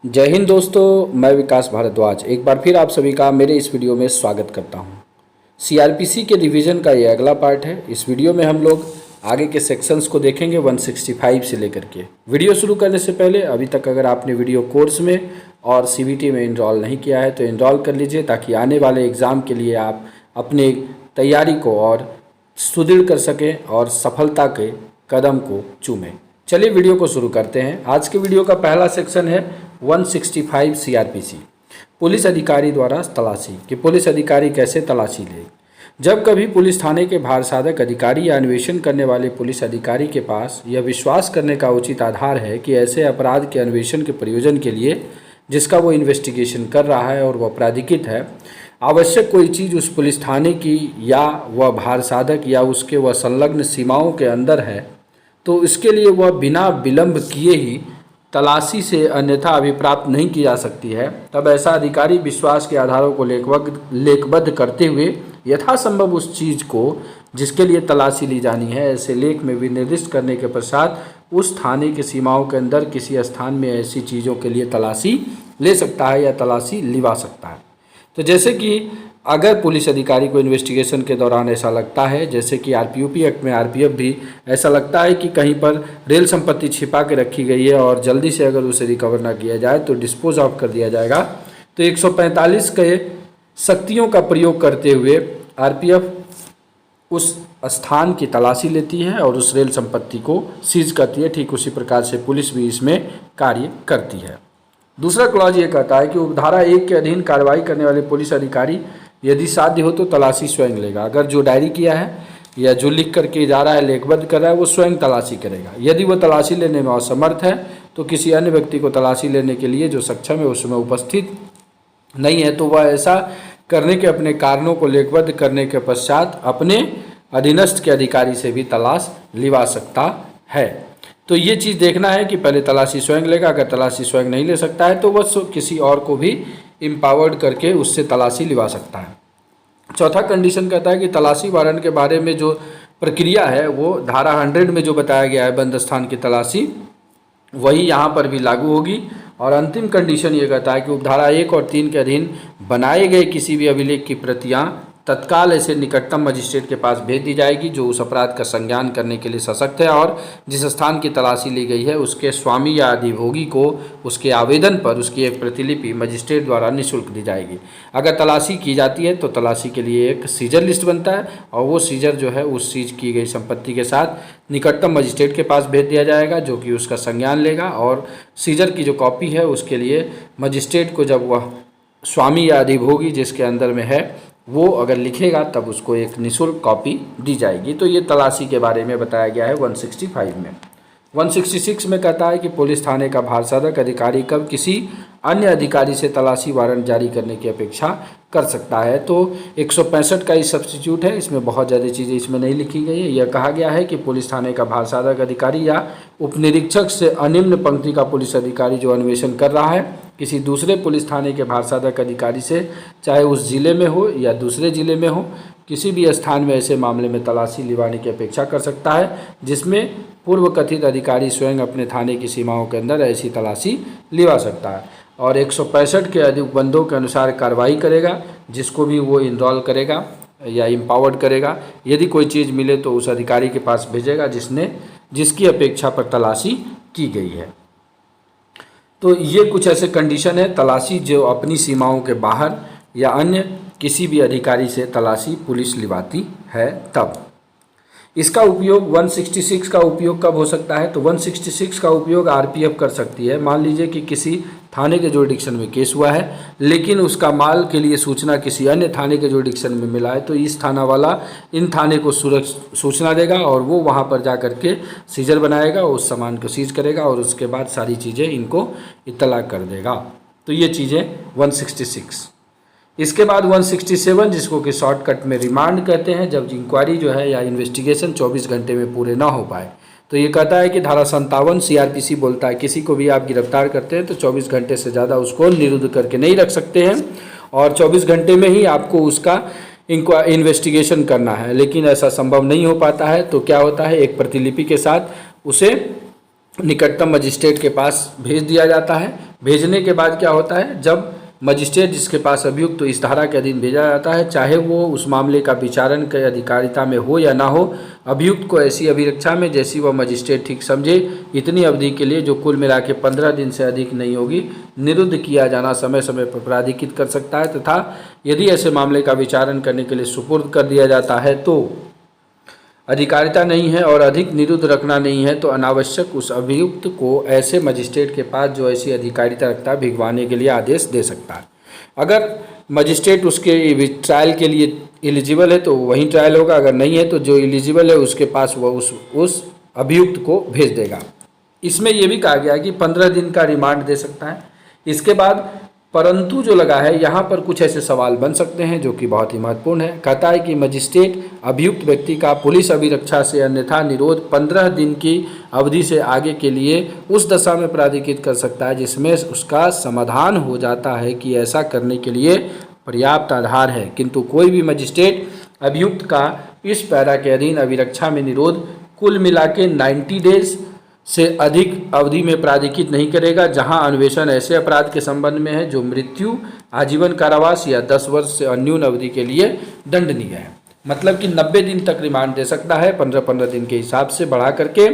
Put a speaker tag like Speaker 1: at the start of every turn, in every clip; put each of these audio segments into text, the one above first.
Speaker 1: जय हिंद दोस्तों, मैं विकास भारद्वाज एक बार फिर आप सभी का मेरे इस वीडियो में स्वागत करता हूं। सीआरपीसी के रिवीजन का ये अगला पार्ट है। इस वीडियो में हम लोग आगे के सेक्शंस को देखेंगे 165 से लेकर के। वीडियो शुरू करने से पहले अभी तक अगर आपने वीडियो कोर्स में और सीबीटी में इनरोल नहीं किया है तो इनरोल कर लीजिए, ताकि आने वाले एग्ज़ाम के लिए आप अपने तैयारी को और सुदृढ़ कर सकें और सफलता के कदम को चूमें। चलिए वीडियो को शुरू करते हैं। आज के वीडियो का पहला सेक्शन है 165 सीआरपीसी, पुलिस अधिकारी द्वारा तलाशी कि पुलिस अधिकारी कैसे तलाशी ले। जब कभी पुलिस थाने के भारसाधक अधिकारी या अन्वेषण करने वाले पुलिस अधिकारी के पास यह विश्वास करने का उचित आधार है कि ऐसे अपराध के अन्वेषण के प्रयोजन के लिए जिसका वो इन्वेस्टिगेशन कर रहा है और वह अपराधिकृत है, आवश्यक कोई चीज़ उस पुलिस थाने की या वह भारसाधक या उसके वह संलग्न सीमाओं के अंदर है, तो इसके लिए वह बिना विलंब किए ही तलाशी से अन्यथा अभिप्राप्त नहीं की जा सकती है। तब ऐसा अधिकारी विश्वास के आधारों को लेखबद्ध करते हुए यथासंभव उस चीज़ को जिसके लिए तलाशी ली जानी है ऐसे लेख में विनिर्दिष्ट करने के पश्चात उस थाने के सीमाओं के अंदर किसी स्थान में ऐसी चीज़ों के लिए तलाशी ले सकता है या तलाशी लिवा सकता है। तो जैसे कि अगर पुलिस अधिकारी को इन्वेस्टिगेशन के दौरान ऐसा लगता है, जैसे कि आरपीओपी एक्ट में आरपीएफ भी ऐसा लगता है कि कहीं पर रेल संपत्ति छिपा के रखी गई है और जल्दी से अगर उसे रिकवर ना किया जाए तो डिस्पोज ऑफ कर दिया जाएगा, तो 145 के शक्तियों का प्रयोग करते हुए आरपीएफ उस स्थान की तलाशी लेती है और उस रेल संपत्ति को सीज करती है। ठीक उसी प्रकार से पुलिस भी इसमें कार्य करती है। दूसरा क्लॉज ये कहता है कि उपधारा 1 के अधीन कार्रवाई करने वाले पुलिस अधिकारी यदि साध्य हो तो तलाशी स्वयं लेगा। अगर जो डायरी किया है या जो लिख करके जा रहा है, लेखबद्ध कर रहा है, वो स्वयं तलाशी करेगा। यदि वो तलाशी लेने में असमर्थ है तो किसी अन्य व्यक्ति को तलाशी लेने के लिए जो सक्षम है उसमें उपस्थित नहीं है, तो वह ऐसा करने के अपने कारणों को लेखबद्ध करने के पश्चात अपने अधीनस्थ के अधिकारी से भी तलाश लिवा सकता है। तो ये चीज़ देखना है कि पहले तलाशी स्वयं लेगा। अगर तलाशी स्वयं नहीं ले सकता है तो वह किसी और को भी एम्पावर्ड करके उससे तलाशी लिवा सकता है। चौथा कंडीशन कहता है कि तलाशी वारंट के बारे में जो प्रक्रिया है वो धारा 100 में जो बताया गया है बंद स्थान की तलाशी, वही यहाँ पर भी लागू होगी। और अंतिम कंडीशन ये कहता है कि उपधारा 1 और 3 के अधीन बनाए गए किसी भी अभिलेख की प्रतियाँ तत्काल ऐसे निकटतम मजिस्ट्रेट के पास भेज दी जाएगी जो उस अपराध का संज्ञान करने के लिए सशक्त है, और जिस स्थान की तलाशी ली गई है उसके स्वामी या अधिभोगी को उसके आवेदन पर उसकी एक प्रतिलिपि मजिस्ट्रेट द्वारा निःशुल्क दी जाएगी। अगर तलाशी की जाती है तो तलाशी के लिए एक सीजर लिस्ट बनता है और वो सीजर जो है उस सीज की गई संपत्ति के साथ निकटतम मजिस्ट्रेट के पास भेज दिया जाएगा, जो कि उसका संज्ञान लेगा। और सीजर की जो कॉपी है उसके लिए मजिस्ट्रेट को जब वह स्वामी या अधिभोगी जिसके अंदर में है वो अगर लिखेगा तब उसको एक निःशुल्क कॉपी दी जाएगी। तो ये तलाशी के बारे में बताया गया है 165 में। 166 में कहता है कि पुलिस थाने का भारसाधक अधिकारी कब किसी अन्य अधिकारी से तलाशी वारंट जारी करने की अपेक्षा कर सकता है। तो 165 का ही सब्स्टिट्यूट है, इसमें बहुत ज़्यादा चीज़ें इसमें नहीं लिखी गई है। यह कहा गया है कि पुलिस थाने का भारसाधक अधिकारी या उपनिरीक्षक से अनिम्न पंक्ति का पुलिस अधिकारी जो अन्वेषण कर रहा है किसी दूसरे पुलिस थाने के भारसाधक अधिकारी से, चाहे उस जिले में हो या दूसरे जिले में हो, किसी भी स्थान में ऐसे मामले में तलाशी लिवाने की अपेक्षा कर सकता है जिसमें पूर्व कथित अधिकारी स्वयं अपने थाने की सीमाओं के अंदर ऐसी तलाशी लिवा सकता है। और 165 के अधिक बंदों के अनुसार कार्रवाई करेगा, जिसको भी वो इनरोल करेगा या एम्पावर्ड करेगा। यदि कोई चीज़ मिले तो उस अधिकारी के पास भेजेगा जिसकी अपेक्षा पर तलाशी की गई है। तो ये कुछ ऐसे कंडीशन है तलाशी जो अपनी सीमाओं के बाहर या अन्य किसी भी अधिकारी से तलाशी पुलिस लिवाती है। तब इसका उपयोग 166 का उपयोग कब हो सकता है, तो 166 का उपयोग आरपीएफ कर सकती है। मान लीजिए कि किसी थाने के जुरिडिक्शन में केस हुआ है लेकिन उसका माल के लिए सूचना किसी अन्य थाने के जुरिडिक्शन में मिला है, तो इस थाना वाला इन थाने को सूचना देगा और वो वहाँ पर जा कर के सीजर बनाएगा, उस सामान को सीज करेगा और उसके बाद सारी चीज़ें इनको इत्तला कर देगा। तो ये चीज़ें 166। इसके बाद 167 जिसको कि शॉर्टकट में रिमांड कहते हैं, जब इंक्वायरी जो है या इन्वेस्टिगेशन 24 घंटे में पूरे ना हो पाए, तो ये कहता है कि धारा 57 सीआरपीसी बोलता है किसी को भी आप गिरफ्तार करते हैं तो 24 घंटे से ज़्यादा उसको निरुद्ध करके नहीं रख सकते हैं और 24 घंटे में ही आपको उसका इन्वेस्टिगेशन करना है। लेकिन ऐसा संभव नहीं हो पाता है तो क्या होता है, एक प्रतिलिपि के साथ उसे निकटतम मजिस्ट्रेट के पास भेज दिया जाता है भेजने के बाद क्या होता है, जब मजिस्ट्रेट जिसके पास अभियुक्त तो इस धारा के अधीन भेजा जाता है, चाहे वो उस मामले का विचारण के अधिकारिता में हो या ना हो, अभियुक्त को ऐसी अभिरक्षा में जैसी वह मजिस्ट्रेट ठीक समझे इतनी अवधि के लिए, जो कुल मिला के 15 दिन से अधिक नहीं होगी, निरुद्ध किया जाना समय समय पर प्राधिकृत कर सकता है। तथा यदि ऐसे मामले का विचारण करने के लिए सुपुर्द कर दिया जाता है तो अधिकारिता नहीं है और अधिक निरुद्ध रखना नहीं है, तो अनावश्यक उस अभियुक्त को ऐसे मजिस्ट्रेट के पास जो ऐसी अधिकारिता रखता है भिगवाने के लिए आदेश दे सकता है। अगर मजिस्ट्रेट उसके ट्रायल के लिए एलिजिबल है तो वहीं ट्रायल होगा, अगर नहीं है तो जो एलिजिबल है उसके पास वह उस अभियुक्त को भेज देगा। इसमें यह भी कहा गया है कि 15 दिन का रिमांड दे सकता है। इसके बाद परंतु जो लगा है यहाँ पर कुछ ऐसे सवाल बन सकते हैं जो कि बहुत ही महत्वपूर्ण है। कहता है कि मजिस्ट्रेट अभियुक्त व्यक्ति का पुलिस अभिरक्षा से अन्यथा निरोध 15 दिन की अवधि से आगे के लिए उस दशा में प्राधिकृत कर सकता है जिसमें उसका समाधान हो जाता है कि ऐसा करने के लिए पर्याप्त आधार है, किंतु कोई भी मजिस्ट्रेट अभियुक्त का इस पैरा के अधीन अभिरक्षा में निरोध कुल मिला के 90 डेज से अधिक अवधि में प्राधिकृत नहीं करेगा, जहां अन्वेषण ऐसे अपराध के संबंध में है जो मृत्यु, आजीवन कारावास या 10 वर्ष से अन्यून अवधि के लिए दंडनीय है। मतलब कि 90 दिन तक रिमांड दे सकता है 15-15 दिन के हिसाब से बढ़ा करके,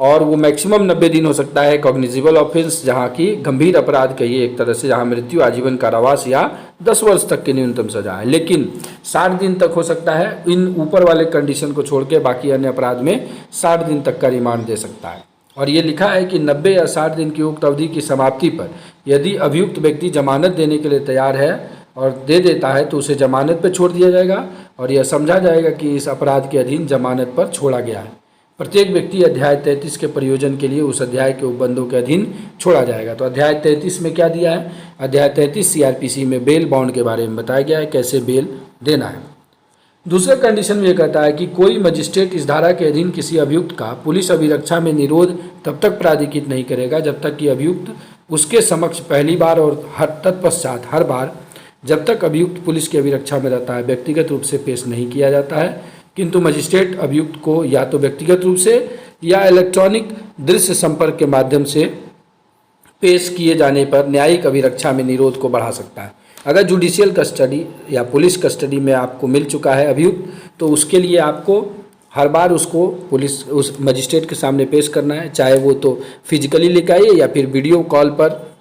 Speaker 1: और वो मैक्सिमम 90 दिन हो सकता है कॉग्निजिबल ऑफेंस, जहाँ की गंभीर अपराध कहिए एक तरह से, जहाँ मृत्यु, आजीवन कारावास या 10 वर्ष तक की न्यूनतम सजा है। लेकिन 60 दिन तक हो सकता है, इन ऊपर वाले कंडीशन को छोड़ के बाकी अन्य अपराध में 60 दिन तक का रिमांड दे सकता है। और ये लिखा है कि 90 या 60 दिन की उक्त अवधि की समाप्ति पर यदि अभियुक्त व्यक्ति जमानत देने के लिए तैयार है और दे देता है तो उसे जमानत पर छोड़ दिया जाएगा और यह समझा जाएगा कि इस अपराध के अधीन जमानत पर छोड़ा गया है। प्रत्येक व्यक्ति अध्याय 33 के प्रयोजन के लिए उस अध्याय के उपबंधों के अधीन छोड़ा जाएगा। तो अध्याय 33 में क्या दिया है? अध्याय 33 CRPC में बेल बॉन्ड के बारे में बताया गया है, कैसे बेल देना है। दूसरे कंडीशन में यह कहता है कि कोई मजिस्ट्रेट इस धारा के अधीन किसी अभियुक्त का पुलिस अभिरक्षा में निरोध तब तक प्राधिकृत नहीं करेगा जब तक कि अभियुक्त उसके समक्ष पहली बार और तत्पश्चात हर बार जब तक अभियुक्त पुलिस की अभिरक्षा में रहता है व्यक्तिगत रूप से पेश नहीं किया जाता है, किंतु मजिस्ट्रेट अभियुक्त को या तो व्यक्तिगत रूप से या इलेक्ट्रॉनिक दृश्य संपर्क के माध्यम से पेश किए जाने पर न्यायिक अभिरक्षा में निरोध को बढ़ा सकता है। अगर जुडिशियल कस्टडी या पुलिस कस्टडी में आपको मिल चुका है अभियुक्त, तो उसके लिए आपको हर बार उसको पुलिस उस मजिस्ट्रेट के सामने पेश करना है, चाहे वो तो फिजिकली लेकर आइए या फिर वीडियो कॉल पर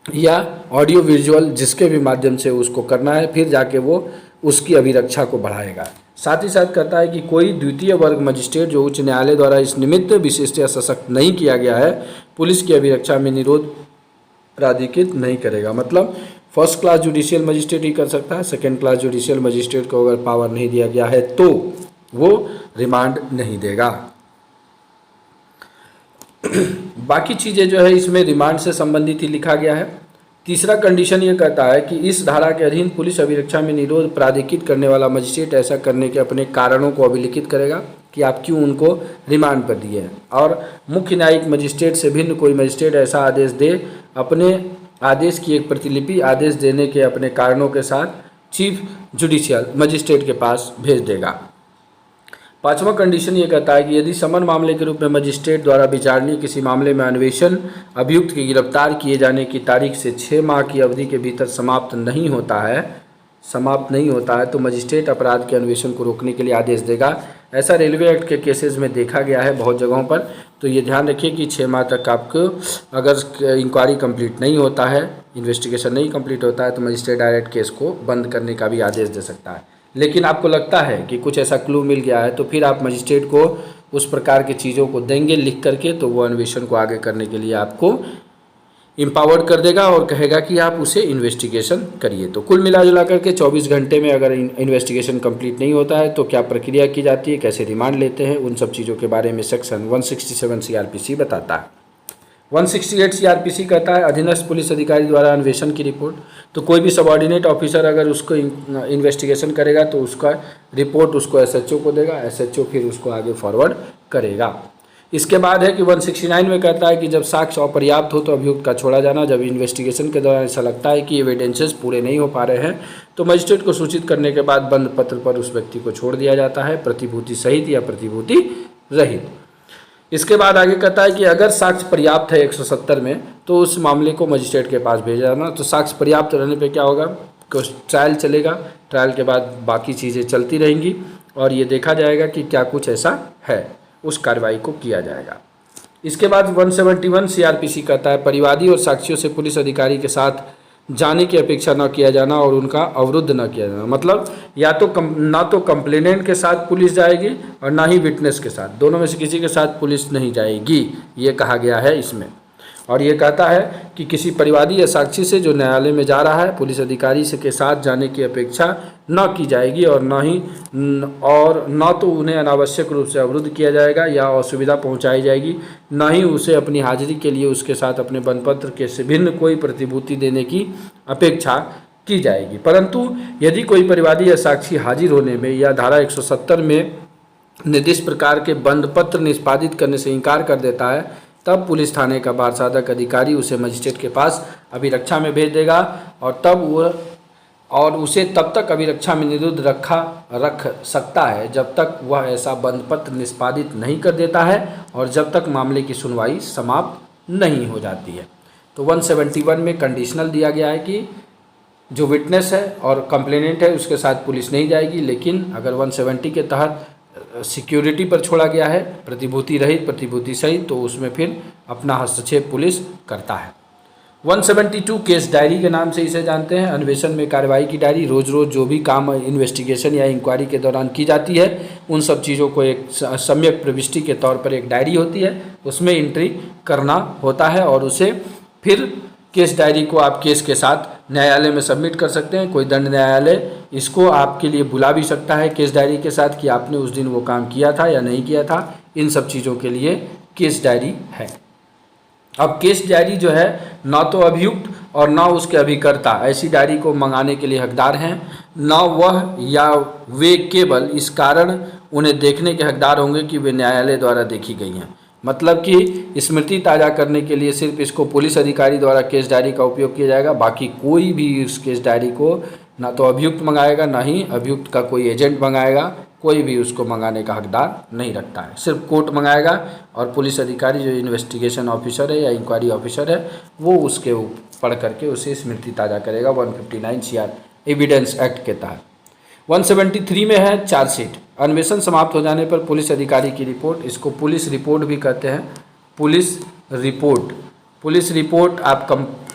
Speaker 1: या ऑडियो विजुअल जिसके भी माध्यम से उसको करना है, फिर जाके वो उसकी अभिरक्षा को बढ़ाएगा। साथ ही साथ कहता है कि कोई द्वितीय वर्ग मजिस्ट्रेट जो उच्च न्यायालय द्वारा इस निमित्त विशिष्ट या सशक्त नहीं किया गया है पुलिस की अभिरक्षा में निरोध प्राधिकृत नहीं करेगा। मतलब फर्स्ट क्लास जुडिशियल मजिस्ट्रेट ही कर सकता है, सेकेंड क्लास जुडिशियल मजिस्ट्रेट को अगर पावर नहीं दिया गया है तो वो रिमांड नहीं देगा। बाकी चीज़ें जो है इसमें रिमांड से संबंधित ही लिखा गया है। तीसरा कंडीशन ये कहता है कि इस धारा के अधीन पुलिस अभिरक्षा में निरोध प्राधिकृत करने वाला मजिस्ट्रेट ऐसा करने के अपने कारणों को अभिलिखित करेगा कि आप क्यों उनको रिमांड पर दिए हैं, और मुख्य न्यायिक मजिस्ट्रेट से भिन्न कोई मजिस्ट्रेट ऐसा आदेश दे अपने आदेश की एक प्रतिलिपि आदेश देने के अपने कारणों के साथ चीफ जुडिशियल मजिस्ट्रेट के पास भेज देगा। पांचवा कंडीशन ये कहता है कि यदि समन मामले के रूप में मजिस्ट्रेट द्वारा विचारणीय किसी मामले में अन्वेषण अभियुक्त के गिरफ्तार किए जाने की तारीख से 6 माह की अवधि के भीतर समाप्त नहीं होता है तो मजिस्ट्रेट अपराध के अन्वेषण को रोकने के लिए आदेश देगा। ऐसा रेलवे एक्ट के केसेस में देखा गया है बहुत जगहों पर। तो ये ध्यान रखिए कि 6 माह तक आपको अगर इंक्वायरी कंप्लीट नहीं होता है, इन्वेस्टिगेशन नहीं कंप्लीट होता है, तो मजिस्ट्रेट डायरेक्ट केस को बंद करने का भी आदेश दे सकता है। लेकिन आपको लगता है कि कुछ ऐसा क्लू मिल गया है तो फिर आप मजिस्ट्रेट को उस प्रकार की चीज़ों को देंगे लिख करके, तो वो अन्वेषण को आगे करने के लिए आपको एम्पावर्ड कर देगा और कहेगा कि आप उसे इन्वेस्टिगेशन करिए। तो कुल मिला जुला करके 24 घंटे में अगर इन्वेस्टिगेशन कंप्लीट नहीं होता है तो क्या प्रक्रिया की जाती है, कैसे रिमांड लेते हैं, उन सब चीज़ों के बारे में सेक्शन 167 CRPC बताता है। 168 CRPC कहता है अधीनस्थ पुलिस अधिकारी द्वारा अन्वेषण की रिपोर्ट। तो कोई भी सबऑर्डिनेट ऑफिसर अगर उसको इन्वेस्टिगेशन करेगा तो उसका रिपोर्ट उसको SHO को देगा, SHO फिर उसको आगे फॉरवर्ड करेगा। इसके बाद है कि 169 में कहता है कि जब साक्ष्य अपर्याप्त हो तो अभियुक्त का छोड़ा जाना। जब इन्वेस्टिगेशन के दौरान ऐसा लगता है कि एविडेंसेस पूरे नहीं हो पा रहे हैं तो मजिस्ट्रेट को सूचित करने के बाद बंद पत्र पर उस व्यक्ति को छोड़ दिया जाता है, प्रतिभूति सहित या प्रतिभूति रहित। इसके बाद आगे कहता है कि अगर साक्ष्य पर्याप्त है 170 में तो उस मामले को मजिस्ट्रेट के पास भेजा जाना। तो साक्ष्य पर्याप्त रहने पे क्या होगा, ट्रायल चलेगा, ट्रायल के बाद बाकी चीज़ें चलती रहेंगी और ये देखा जाएगा कि क्या कुछ ऐसा है, उस कार्रवाई को किया जाएगा। इसके बाद 171 सीआरपीसी कहता है परिवादी और साक्षियों से पुलिस अधिकारी के साथ जाने की अपेक्षा न किया जाना और उनका अवरुद्ध न किया जाना। मतलब या तो ना तो कंप्लेनेंट के साथ पुलिस जाएगी और ना ही विटनेस के साथ, दोनों में से किसी के साथ पुलिस नहीं जाएगी, ये कहा गया है इसमें। और ये कहता है कि किसी परिवादी या साक्षी से जो न्यायालय में जा रहा है पुलिस अधिकारी से के साथ जाने की अपेक्षा न की जाएगी और न तो उन्हें अनावश्यक रूप से अवरुद्ध किया जाएगा या असुविधा पहुंचाई जाएगी, न ही उसे अपनी हाजिरी के लिए उसके साथ अपने बंधपत्र के से भिन्न कोई प्रतिभूति देने की अपेक्षा की जाएगी। परंतु यदि कोई परिवादी या साक्षी हाजिर होने में या धारा 170 में निर्दिष्ट प्रकार के बंधपत्र निष्पादित करने से इनकार कर देता है, तब पुलिस थाने का बारसाधक अधिकारी उसे मजिस्ट्रेट के पास अभिरक्षा में भेज देगा और उसे तब तक अभिरक्षा में निरुद्ध रख सकता है जब तक वह ऐसा बंधपत्र निष्पादित नहीं कर देता है और जब तक मामले की सुनवाई समाप्त नहीं हो जाती है। तो 171 में कंडीशनल दिया गया है कि जो विटनेस है और कंप्लेनेंट है उसके साथ पुलिस नहीं जाएगी, लेकिन अगर 170 के तहत सिक्योरिटी पर छोड़ा गया है, प्रतिभूति रहित प्रतिभूति सहित, तो उसमें फिर अपना हस्तक्षेप पुलिस करता है। 172 केस डायरी के नाम से इसे जानते हैं। अन्वेषण में कार्रवाई की डायरी, रोज़ रोज़ जो भी काम इन्वेस्टिगेशन या इंक्वायरी के दौरान की जाती है उन सब चीज़ों को एक सम्यक प्रविष्टि के तौर पर एक डायरी होती है, उसमें एंट्री करना होता है और उसे फिर केस डायरी को आप केस के साथ न्यायालय में सबमिट कर सकते हैं। कोई दंड न्यायालय इसको आपके लिए बुला भी सकता है केस डायरी के साथ कि आपने उस दिन वो काम किया था या नहीं किया था। इन सब चीज़ों के लिए केस डायरी है। अब केस डायरी जो है ना तो अभियुक्त और ना उसके अभिकर्ता ऐसी डायरी को मंगाने के लिए हकदार हैं, ना वह या वे केवल इस कारण उन्हें देखने के हकदार होंगे कि वे न्यायालय द्वारा देखी गई हैं। मतलब कि स्मृति ताज़ा करने के लिए सिर्फ इसको पुलिस अधिकारी द्वारा केस डायरी का उपयोग किया जाएगा, बाकी कोई भी इस केस डायरी को ना तो अभियुक्त मंगाएगा ना ही अभियुक्त का कोई एजेंट मंगाएगा, कोई भी उसको मंगाने का हकदार नहीं रखता है। सिर्फ कोर्ट मंगाएगा और पुलिस अधिकारी जो इन्वेस्टिगेशन ऑफिसर है या इंक्वायरी ऑफिसर है वो उसके पढ़ करके उसे स्मृति ताज़ा करेगा 159 सीआर एविडेंस एक्ट के तहत। 173 में है चार्जशीट। अन्वेषण समाप्त हो जाने पर पुलिस अधिकारी की रिपोर्ट, इसको पुलिस रिपोर्ट भी कहते हैं। पुलिस रिपोर्ट आप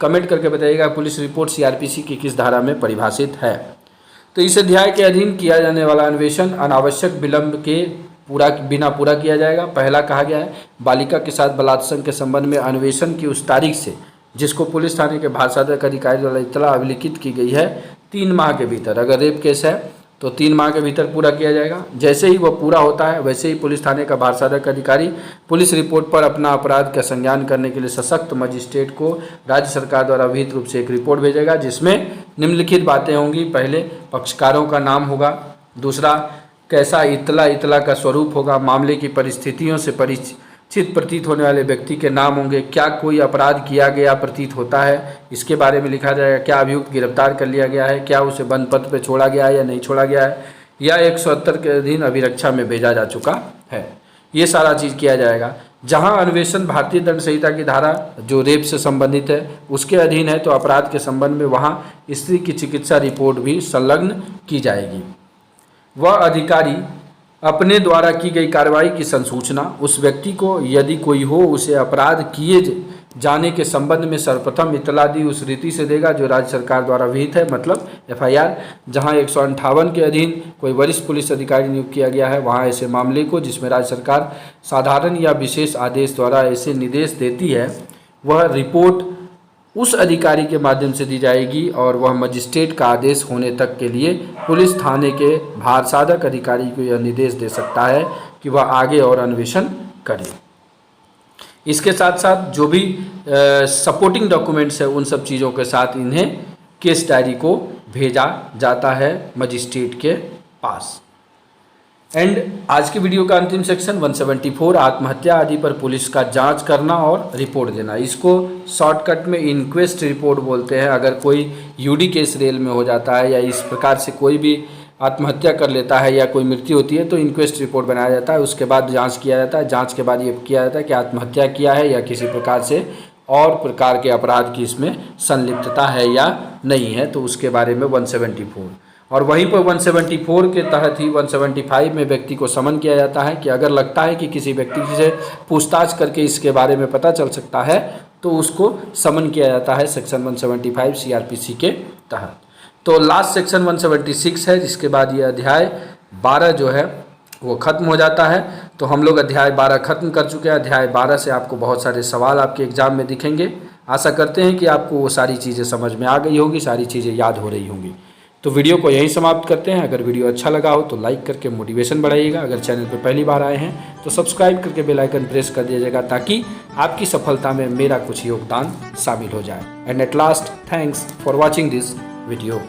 Speaker 1: कमेंट करके बताइएगा पुलिस रिपोर्ट सीआरपीसी की किस धारा में परिभाषित है। तो इस अध्याय के अधीन किया जाने वाला अन्वेषण अनावश्यक विलंब के बिना पूरा किया जाएगा। पहला कहा गया है बालिका के साथ बलात्संग के संबंध में अन्वेषण की उस तारीख से जिसको पुलिस थाने के बारसाधक अधिकारी द्वारा इत्तला अभिलिखित की गई है 3 माह के भीतर, अगर रेप केस है तो 3 माह के भीतर पूरा किया जाएगा। जैसे ही वह पूरा होता है वैसे ही पुलिस थाने का बारसाधक अधिकारी पुलिस रिपोर्ट पर अपना अपराध का संज्ञान करने के लिए सशक्त मजिस्ट्रेट को राज्य सरकार द्वारा विहित रूप से एक रिपोर्ट भेजेगा जिसमें निम्नलिखित बातें होंगी। पहले पक्षकारों का नाम होगा, दूसरा कैसा इत्तला का स्वरूप होगा, मामले की परिस्थितियों से परिचित प्रतीत होने वाले व्यक्ति के नाम होंगे, क्या कोई अपराध किया गया प्रतीत होता है इसके बारे में लिखा जाएगा, क्या अभियुक्त गिरफ्तार कर लिया गया है, क्या उसे बंद पत्र पर छोड़ा गया है या नहीं छोड़ा गया है, या 170 के अधीन अभिरक्षा में भेजा जा चुका है। ये सारा चीज़ किया जाएगा। जहां अन्वेषण भारतीय दंड संहिता की धारा जो रेप से संबंधित है उसके अधीन है तो अपराध के संबंध में वहाँ स्त्री की चिकित्सा रिपोर्ट भी संलग्न की जाएगी। वह अधिकारी अपने द्वारा की गई कार्रवाई की संसूचना उस व्यक्ति को यदि कोई हो उसे अपराध किए जाने के संबंध में सर्वप्रथम इत्तला दी उस रीति से देगा जो राज्य सरकार द्वारा विहित है। मतलब एफआईआर जहां 158 के अधीन कोई वरिष्ठ पुलिस अधिकारी नियुक्त किया गया है वहां ऐसे मामले को जिसमें राज्य सरकार साधारण या विशेष आदेश द्वारा ऐसे निर्देश देती है वह रिपोर्ट उस अधिकारी के माध्यम से दी जाएगी और वह मजिस्ट्रेट का आदेश होने तक के लिए पुलिस थाने के भारसाधक अधिकारी को यह निर्देश दे सकता है कि वह आगे और अन्वेषण करे। इसके साथ साथ जो भी सपोर्टिंग डॉक्यूमेंट्स है उन सब चीज़ों के साथ इन्हें केस डायरी को भेजा जाता है मजिस्ट्रेट के पास। एंड आज की वीडियो का अंतिम सेक्शन 174 आत्महत्या आदि पर पुलिस का जांच करना और रिपोर्ट देना, इसको शॉर्टकट में इंक्वेस्ट रिपोर्ट बोलते हैं। अगर कोई यूडी केस रेल में हो जाता है या इस प्रकार से कोई भी आत्महत्या कर लेता है या कोई मृत्यु होती है तो इंक्वेस्ट रिपोर्ट बनाया जाता है, उसके बाद जांच किया जाता है। जांच के बाद ये किया जाता है कि आत्महत्या किया है या किसी प्रकार से और प्रकार के अपराध की इसमें संलिप्तता है या नहीं है, तो उसके बारे में 174। और वहीं पर 174 के तहत ही 175 में व्यक्ति को समन किया जाता है कि अगर लगता है कि किसी व्यक्ति से पूछताछ करके इसके बारे में पता चल सकता है तो उसको समन किया जाता है सेक्शन 175 सीआरपीसी के तहत। तो लास्ट सेक्शन 176 है, जिसके बाद ये अध्याय 12 जो है वो ख़त्म हो जाता है। तो हम लोग अध्याय 12 ख़त्म कर चुके हैं। अध्याय 12 से आपको बहुत सारे सवाल आपके एग्जाम में दिखेंगे। आशा करते हैं कि आपको वो सारी चीज़ें समझ में आ गई होगी, सारी चीज़ें याद हो रही होंगी। तो वीडियो को यहीं समाप्त करते हैं। अगर वीडियो अच्छा लगा हो तो लाइक करके मोटिवेशन बढ़ाइएगा। अगर चैनल पर पहली बार आए हैं तो सब्सक्राइब करके बेल आइकन प्रेस कर दीजिएगा, ताकि आपकी सफलता में मेरा कुछ योगदान शामिल हो जाए। And at last, thanks for watching this video.